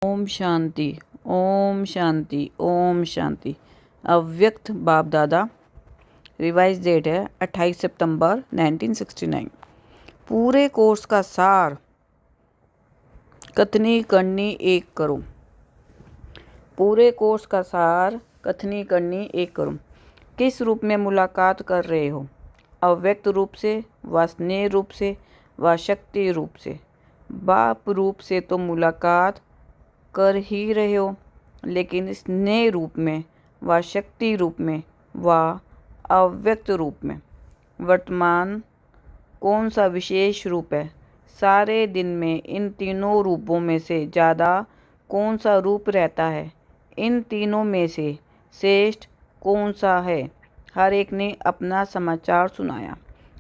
ओम शांति, ओम शांति, ओम शांति। अव्यक्त बाप दादा। रिवाइज डेट है 28 सितंबर 1969। पूरे कोर्स का सार कथनी करनी एक करो। पूरे कोर्स का सार कथनी करनी एक करो। किस रूप में मुलाकात कर रहे हो? अव्यक्त रूप से, व स्नेह रूप से, व शक्ति रूप से। बाप रूप से तो मुलाकात कर ही रहे हो, लेकिन स्नेह रूप में व शक्ति रूप में व अव्यक्त रूप में वर्तमान कौन सा विशेष रूप है? सारे दिन में इन तीनों रूपों में से ज़्यादा कौन सा रूप रहता है? इन तीनों में से श्रेष्ठ कौन सा है? हर एक ने अपना समाचार सुनाया।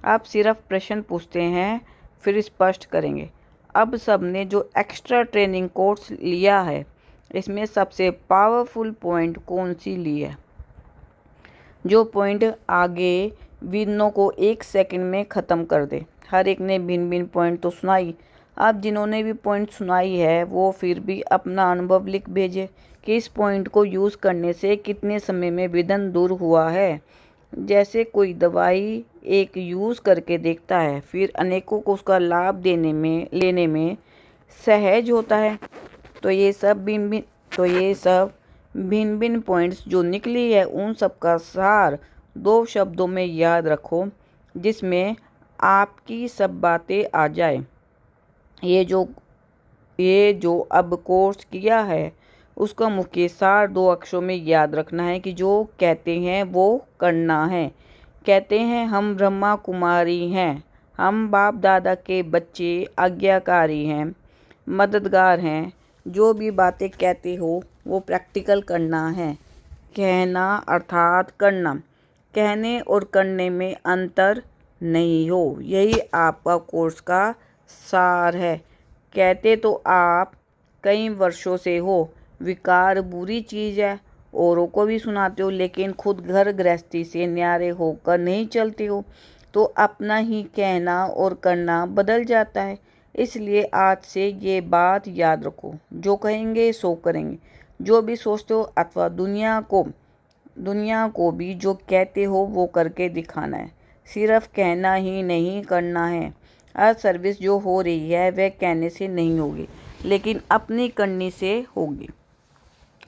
आप सिर्फ प्रश्न पूछते हैं, फिर स्पष्ट करेंगे। अब सबने जो एक्स्ट्रा ट्रेनिंग कोर्स लिया है, इसमें सबसे पावरफुल पॉइंट कौन सी ली है? जो पॉइंट आगे विघ्नों को 1 सेकंड में ख़त्म कर दे। हर एक ने भिन्न भिन्न पॉइंट तो सुनाई। अब जिन्होंने भी पॉइंट सुनाई है वो फिर भी अपना अनुभव लिख भेजे कि इस पॉइंट को यूज़ करने से कितने समय में विघ्न दूर हुआ है। जैसे कोई दवाई एक यूज़ करके देखता है, फिर अनेकों को उसका लाभ लेने में सहज होता है। तो ये सब भिन्न भिन्न पॉइंट्स जो निकली है, उन सब का सार 2 शब्दों में याद रखो, जिसमें आपकी सब बातें आ जाए। ये जो अब कोर्स किया है, उसका मुख्य सार 2 अक्षरों में याद रखना है कि जो कहते हैं वो करना है। कहते हैं हम ब्रह्मा कुमारी हैं, हम बाप दादा के बच्चे, आज्ञाकारी हैं, मददगार हैं। जो भी बातें कहते हो वो प्रैक्टिकल करना है। कहना अर्थात करना। कहने और करने में अंतर नहीं हो, यही आपका कोर्स का सार है। कहते तो आप कई वर्षों से हो, विकार बुरी चीज़ है, औरों को भी सुनाते हो, लेकिन खुद घर गृहस्थी से न्यारे होकर नहीं चलते हो, तो अपना ही कहना और करना बदल जाता है। इसलिए आज से ये बात याद रखो, जो कहेंगे सो करेंगे। जो भी सोचते हो अथवा दुनिया को भी जो कहते हो वो करके दिखाना है। सिर्फ कहना ही नहीं, करना है। आज सर्विस जो हो रही है वह कहने से नहीं होगी, लेकिन अपनी करनी से होगी।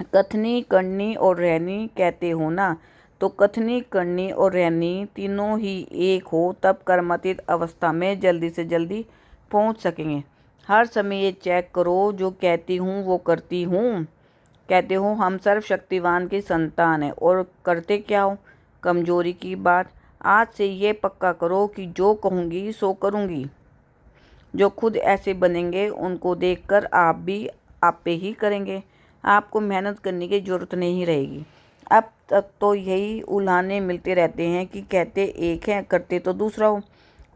कथनी, करनी और रहनी कहते हो ना, तो कथनी, करनी और रहनी तीनों ही एक हो, तब कर्मातीत अवस्था में जल्दी से जल्दी पहुंच सकेंगे। हर समय ये चेक करो, जो कहती हूँ वो करती हूँ। कहते हो हम सर्वशक्तिवान की संतान है, और करते क्या हो? कमजोरी की बात। आज से ये पक्का करो कि जो कहूँगी सो करूँगी। जो खुद ऐसे बनेंगे उनको देखकर आप भी आपे ही करेंगे। आपको मेहनत करने की ज़रूरत नहीं रहेगी। अब तक तो यही उल्हाने मिलते रहते हैं कि कहते एक है, करते तो दूसरा हो।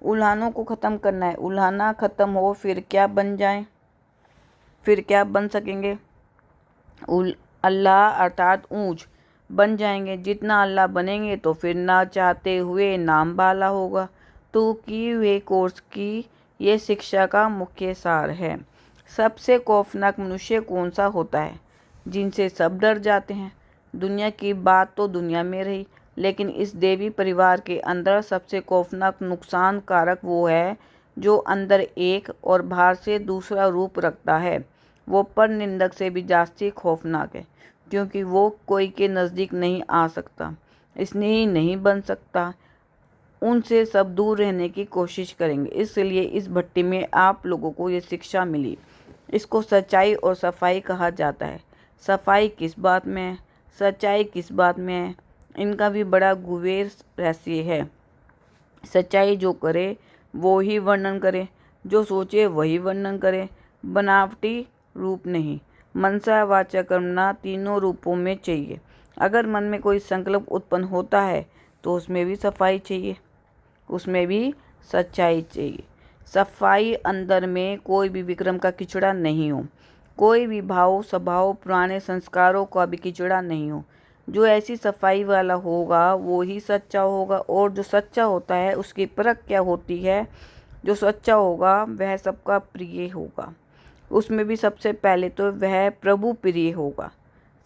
उल्हानों को ख़त्म करना है। उल्हाना ख़त्म हो फिर क्या बन जाए? फिर क्या बन सकेंगे? अल्लाह अर्थात ऊंच बन जाएंगे। जितना अल्लाह बनेंगे तो फिर ना चाहते हुए नाम वाला होगा। तो की हुए कोर्स की ये शिक्षा का मुख्य सार है। सबसे खौफनाक मनुष्य कौन सा होता है? जिनसे सब डर जाते हैं। दुनिया की बात तो दुनिया में रही, लेकिन इस देवी परिवार के अंदर सबसे खौफनाक नुकसान कारक वो है जो अंदर एक और बाहर से दूसरा रूप रखता है। वो पर निंदक से भी जास्ती खौफनाक है, क्योंकि वो कोई के नज़दीक नहीं आ सकता, स्नेही नहीं बन सकता। उनसे सब दूर रहने की कोशिश करेंगे। इसलिए इस भट्टी में आप लोगों को ये शिक्षा मिली। इसको सच्चाई और सफाई कहा जाता है। सफाई किस बात में है? सच्चाई किस बात में है? इनका भी बड़ा गूढ़ रहस्य है। सच्चाई जो करे वो ही वर्णन करे, जो सोचे वही वर्णन करे। बनावटी रूप नहीं। मनसा, वाचा, कर्मणा तीनों रूपों में चाहिए। अगर मन में कोई संकल्प उत्पन्न होता है तो उसमें भी सफाई चाहिए, उसमें भी सच्चाई चाहिए। सफाई अंदर में कोई भी विक्रम का किचड़ा नहीं हो, कोई भी भाव स्वभाव पुराने संस्कारों का भी किचड़ा नहीं हो। जो ऐसी सफाई वाला होगा वो ही सच्चा होगा, और जो सच्चा होता है उसकी परख क्या होती है? जो सच्चा होगा वह सबका प्रिय होगा। उसमें भी सबसे पहले तो वह प्रभु प्रिय होगा।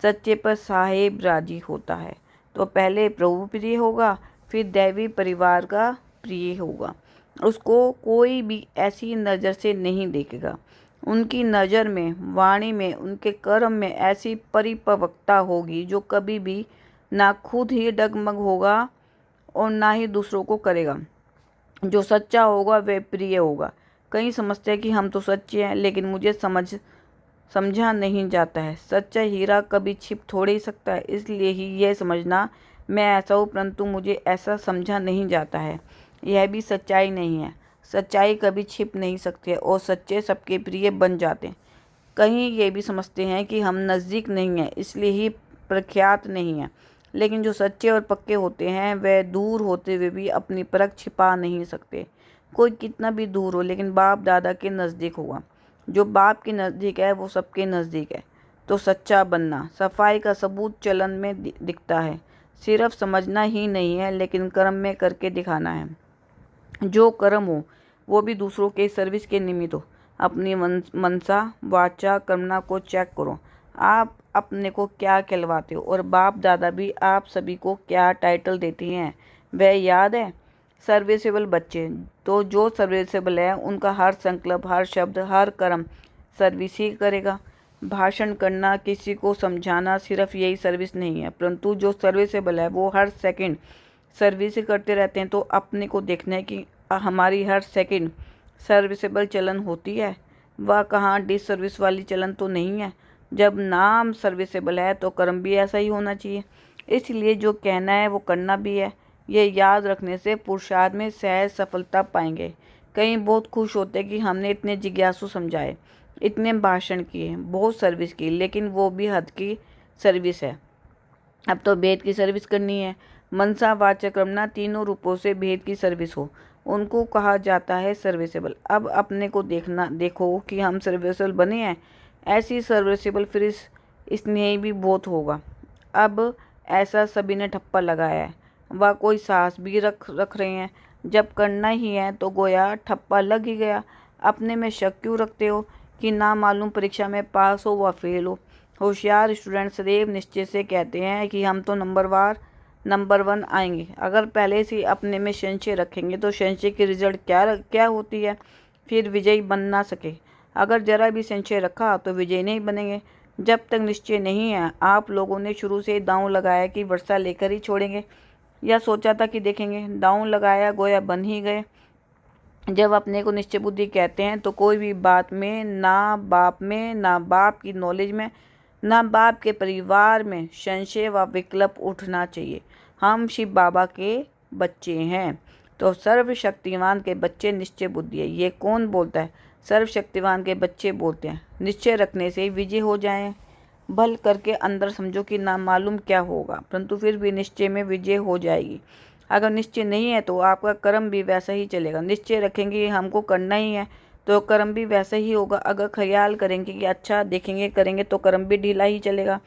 सच्चे पर साहेब राजी होता है। तो पहले प्रभु प्रिय होगा, फिर दैवी परिवार का प्रिय होगा। उसको कोई भी ऐसी नज़र से नहीं देखेगा। उनकी नज़र में, वाणी में, उनके कर्म में ऐसी परिपक्वता होगी जो कभी भी ना खुद ही डगमग होगा और ना ही दूसरों को करेगा। जो सच्चा होगा वह प्रिय होगा। कई समझते हैं कि हम तो सच्चे हैं, लेकिन मुझे समझा नहीं जाता है। सच्चा हीरा कभी छिप थोड़े ही सकता है, इसलिए ही यह समझना मैं ऐसा हूँ, परंतु मुझे ऐसा समझा नहीं जाता है, यह भी सच्चाई नहीं है। सच्चाई कभी छिप नहीं सकती है और सच्चे सबके प्रिय बन जाते हैं। कहीं ये भी समझते हैं कि हम नज़दीक नहीं हैं, इसलिए ही प्रख्यात नहीं हैं। लेकिन जो सच्चे और पक्के होते हैं वह दूर होते हुए भी अपनी परख छिपा नहीं सकते। कोई कितना भी दूर हो, लेकिन बाप दादा के नज़दीक होगा। जो बाप के नज़दीक है वो सबके नज़दीक है। तो सच्चा बनना, सफाई का सबूत चलन में दिखता है। सिर्फ समझना ही नहीं है, लेकिन कर्म में करके दिखाना है। जो कर्म हो वो भी दूसरों के सर्विस के निमित्त हो। अपनी मनसा वाचा कर्मणा को चेक करो। आप अपने को क्या कहलवाते हो और बाप दादा भी आप सभी को क्या टाइटल देती हैं, वह याद है? सर्विसेबल बच्चे। तो जो सर्विसेबल है उनका हर संकल्प, हर शब्द, हर कर्म सर्विस ही करेगा। भाषण करना, किसी को समझाना सिर्फ यही सर्विस नहीं है, परंतु जो सर्विसेबल है वो हर सेकंड सर्विस करते रहते हैं। तो अपने को देखना है कि हमारी हर सेकंड सर्विसेबल चलन होती है, वह कहाँ डिसर्विस वाली चलन तो नहीं है। जब नाम सर्विसेबल है तो कर्म भी ऐसा ही होना चाहिए। इसलिए जो कहना है वो करना भी है। ये याद रखने से पुरुषार्थ में सहज सफलता पाएंगे। कई बहुत खुश होते कि हमने इतने जिज्ञासु समझाए, इतने भाषण किए, बहुत सर्विस की, लेकिन वो भी हद की सर्विस है। अब तो भेद की सर्विस करनी है। मनसा वाचा कर्मणा तीनों रूपों से भेद की सर्विस हो, उनको कहा जाता है सर्विसेबल। अब अपने को देखो कि हम सर्विसेबल बने हैं। ऐसी सर्विसेबल फिर स्नेह भी बहुत होगा। अब ऐसा सभी ने ठप्पा लगाया है, वह कोई साहस भी रख रहे हैं। जब करना ही है तो गोया ठप्पा लग ही गया। अपने में शक क्यों रखते हो कि ना मालूम परीक्षा में पास हो व फेल हो? होशियार स्टूडेंट सदैव निश्चय से कहते हैं कि हम तो नंबर 1 आएंगे। अगर पहले से अपने में संशय रखेंगे तो संशय की रिजल्ट क्या होती है? फिर विजयी बन ना सके। अगर जरा भी संशय रखा तो विजयी नहीं बनेंगे। जब तक निश्चय नहीं है, आप लोगों ने शुरू से दांव लगाया कि वर्षा लेकर ही छोड़ेंगे, या सोचा था कि देखेंगे? दांव लगाया, गोया बन ही गए। जब अपने को निश्चय बुद्धि कहते हैं तो कोई भी बात में, ना बाप की नॉलेज में, ना बाप के परिवार में संशय व विकल्प उठना चाहिए। हम शिव बाबा के बच्चे हैं। तो सर्वशक्तिमान के बच्चे निश्चय बुद्धि है। ये कौन बोलता है? सर्वशक्तिमान के बच्चे बोलते हैं। निश्चय रखने से विजय हो जाए। भल करके अंदर समझो कि ना मालूम क्या होगा, परंतु फिर भी निश्चय में विजय हो जाएगी। अगर निश्चय नहीं है तो आपका कर्म भी वैसा ही चलेगा। निश्चय रखेंगे हमको करना ही है तो कर्म भी वैसा ही होगा। अगर ख्याल करेंगे कि अच्छा देखेंगे करेंगे तो कर्म भी ढीला ही चलेगा।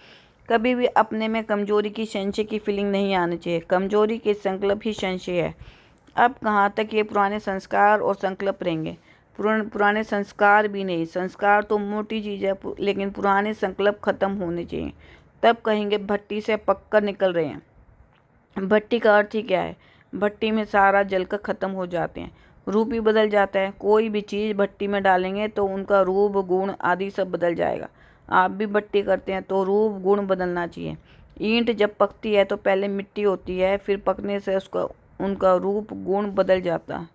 कभी भी अपने में कमजोरी की, संशय की फीलिंग नहीं आनी चाहिए। कमजोरी के संकल्प ही संशय है। अब कहाँ तक ये पुराने संस्कार और संकल्प रहेंगे? पुराने संस्कार भी नहीं, संस्कार तो मोटी चीज़ है, लेकिन पुराने संकल्प खत्म होने चाहिए। तब कहेंगे भट्टी से पककर निकल रहे हैं। भट्टी का अर्थ ही क्या है? भट्टी में सारा जलकर खत्म हो जाते हैं, रूप ही बदल जाता है। कोई भी चीज़ भट्टी में डालेंगे तो उनका रूप, गुण आदि सब बदल जाएगा। आप भी भट्टी करते हैं तो रूप गुण बदलना चाहिए। ईंट जब पकती है तो पहले मिट्टी होती है, फिर पकने से उनका रूप गुण बदल जाता है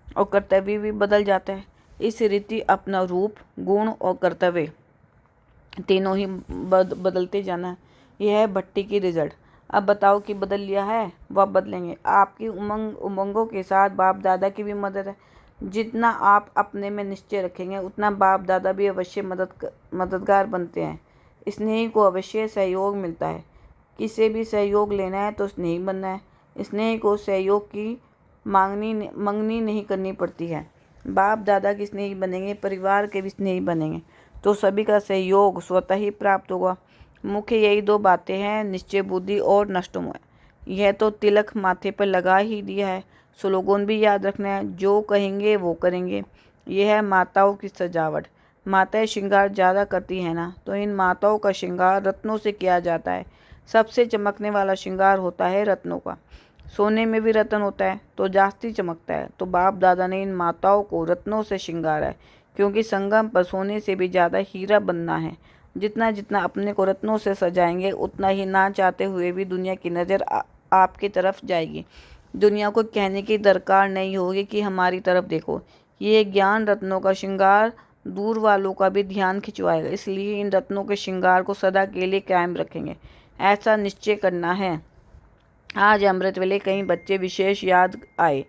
और कर्तव्य भी बदल जाता है। इस रीति अपना रूप, गुण और कर्तव्य तीनों ही बदलते जाना है। यह है भट्टी की रिजल्ट। अब बताओ कि बदल लिया है, वह बदलेंगे। आपकी उमंगों के साथ बाप दादा की भी मदद है। जितना आप अपने में निश्चय रखेंगे उतना बाप दादा भी अवश्य मददगार बनते हैं। स्नेही को अवश्य सहयोग मिलता है। किसे भी सहयोग लेना है तो स्नेही बनना है। स्नेही को सहयोग की मंगनी नहीं करनी पड़ती है। बाप दादा की स्नेही बनेंगे, परिवार के भी स्नेही बनेंगे तो सभी का सहयोग स्वतः ही प्राप्त होगा। मुख्य यही 2 बातें हैं, निश्चय बुद्धि और नष्टमोह। यह तो तिलक माथे पर लगा ही दिया है। स्लोगन भी याद रखना है, जो कहेंगे वो करेंगे। यह है माताओं की सजावट। माताएं श्रृंगार ज़्यादा करती हैं ना, तो इन माताओं का श्रृंगार रत्नों से किया जाता है। सबसे चमकने वाला श्रृंगार होता है रत्नों का। सोने में भी रत्न होता है तो जास्ती चमकता है। तो बाप दादा ने इन माताओं को रत्नों से श्रृंगारा है, क्योंकि संगम पर सोने से भी ज़्यादा हीरा बनना है। जितना जितना अपने को रत्नों से सजाएंगे, उतना ही ना चाहते हुए भी दुनिया की नज़र आपकी तरफ जाएगी। दुनिया को कहने की दरकार नहीं होगी कि हमारी तरफ देखो। ये ज्ञान रत्नों का श्रृंगार दूर वालों का भी ध्यान खिंचवाएगा। इसलिए इन रत्नों के श्रृंगार को सदा के लिए कायम रखेंगे, ऐसा निश्चय करना है। आज अमृत वेले कई बच्चे विशेष याद आए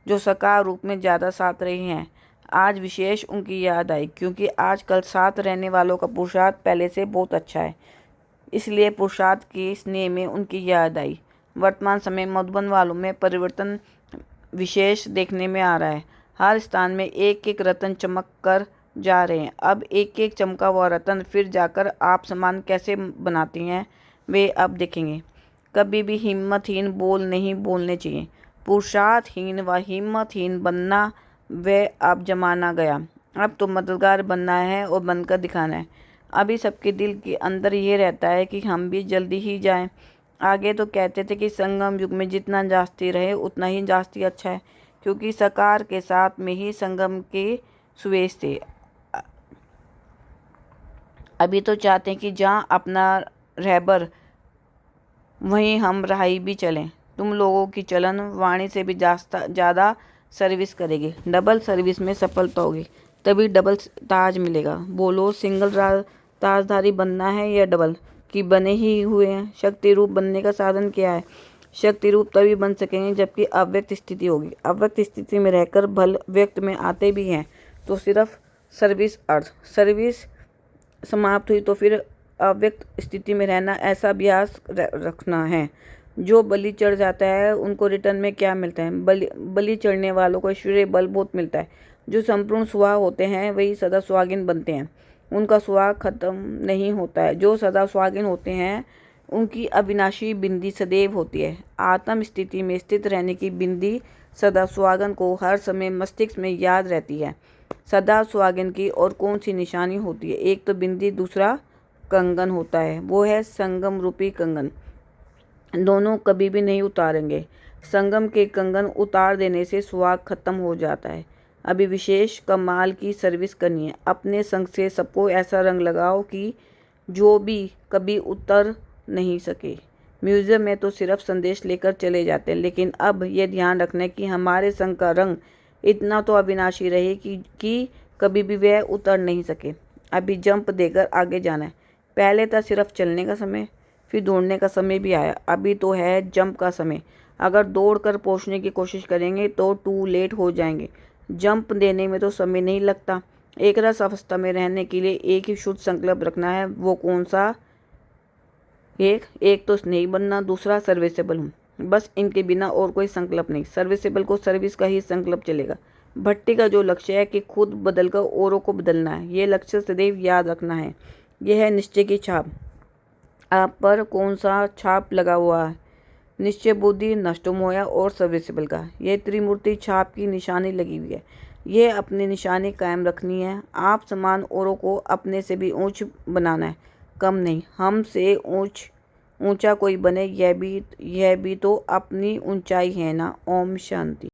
जो साकार रूप में ज़्यादा साथ रहे हैं। आज विशेष उनकी याद आई, क्योंकि आजकल साथ रहने वालों का पुरुषार्थ पहले से बहुत अच्छा है, इसलिए पुरुषार्थ के स्नेह में उनकी याद आई। वर्तमान समय मधुबन वालों में परिवर्तन विशेष देखने में आ रहा है। हर स्थान में एक एक रतन चमक कर जा रहे हैं। अब एक एक चमका हुआ रतन फिर जाकर आप समान कैसे बनाती हैं, वे अब देखेंगे। कभी भी हिम्मतहीन बोल नहीं बोलने चाहिए। पुरुषार्थहीन व हिम्मतहीन बनना वह अब जमाना गया। अब तो मददगार बनना है और बनकर दिखाना है। अभी सबके दिल के अंदर ये रहता है कि हम भी जल्दी ही जाएं। आगे तो कहते थे कि संगम युग में जितना जास्ती रहे उतना ही जास्ती अच्छा है, क्योंकि साकार के साथ में ही संगम के सुवेश थे। अभी तो चाहते हैं कि जहाँ अपना रहबर वहीं हम रहाई भी चलें। तुम लोगों की चलन वाणी से भी ज़्यादा सर्विस करेगी। डबल सर्विस में सफलता होगी, तभी डबल ताज मिलेगा। बोलो, सिंगल ताजधारी बनना है या डबल कि बने ही हुए हैं? शक्ति रूप बनने का साधन क्या है? शक्ति रूप तभी बन सकेंगे जबकि अव्यक्त स्थिति होगी। अव्यक्त स्थिति में रहकर भल व्यक्त में आते भी हैं तो सिर्फ सर्विस अर्थ। सर्विस समाप्त हुई तो फिर अव्यक्त स्थिति में रहना, ऐसा अभ्यास रखना है। जो बलि चढ़ जाता है उनको रिटर्न में क्या मिलता है? बलि चढ़ने वालों को ऐश्वर्य बल बहुत मिलता है। जो संपूर्ण सुहाग होते हैं वही सदा सुहागिन बनते हैं, उनका सुहाग खत्म नहीं होता है। जो सदा सुहागिन होते हैं उनकी अविनाशी बिंदी सदैव होती है। आत्म स्थिति में स्थित रहने की बिंदी सदा सुहागन को हर समय मस्तिष्क में याद रहती है। सदा सुहागिन की और कौन सी निशानी होती है? एक तो बिंदी, दूसरा कंगन होता है, वो है संगम रूपी कंगन। दोनों कभी भी नहीं उतारेंगे। संगम के कंगन उतार देने से सुहाग खत्म हो जाता है। अभी विशेष कमाल की सर्विस करनी है। अपने संग से सबको ऐसा रंग लगाओ कि जो भी कभी उतर नहीं सके। म्यूजियम में तो सिर्फ संदेश लेकर चले जाते हैं, लेकिन अब यह ध्यान रखना है कि हमारे संग का रंग इतना तो अविनाशी रहे कि कभी भी वह उतर नहीं सके। अभी जंप देकर आगे जाना है। पहले था सिर्फ चलने का समय, फिर दौड़ने का समय भी आया, अभी तो है जंप का समय। अगर दौड़कर पहुंचने की कोशिश करेंगे तो टू लेट हो जाएंगे। जंप देने में तो समय नहीं लगता। एक रस अवस्था में रहने के लिए एक ही शुद्ध संकल्प रखना है। वो कौन सा? एक तो स्नेही बनना, दूसरा सर्विसेबल हूँ। बस इनके बिना और कोई संकल्प नहीं। सर्विसेबल को सर्विस का ही संकल्प चलेगा। भट्टी का जो लक्ष्य है कि खुद बदलकर औरों को बदलना है, ये लक्ष्य सदैव याद रखना है। यह है निश्चय की छाप। आप पर कौन सा छाप लगा हुआ है? निश्चय बुद्धि, नष्टो मोया और सर्विसेबल का। यह त्रिमूर्ति छाप की निशानी लगी हुई है। यह अपनी निशानी कायम रखनी है। आप समान औरों को अपने से भी ऊंच बनाना है, कम नहीं। हम से ऊंचा कोई बने, यह भी तो अपनी ऊंचाई है ना। ओम शांति।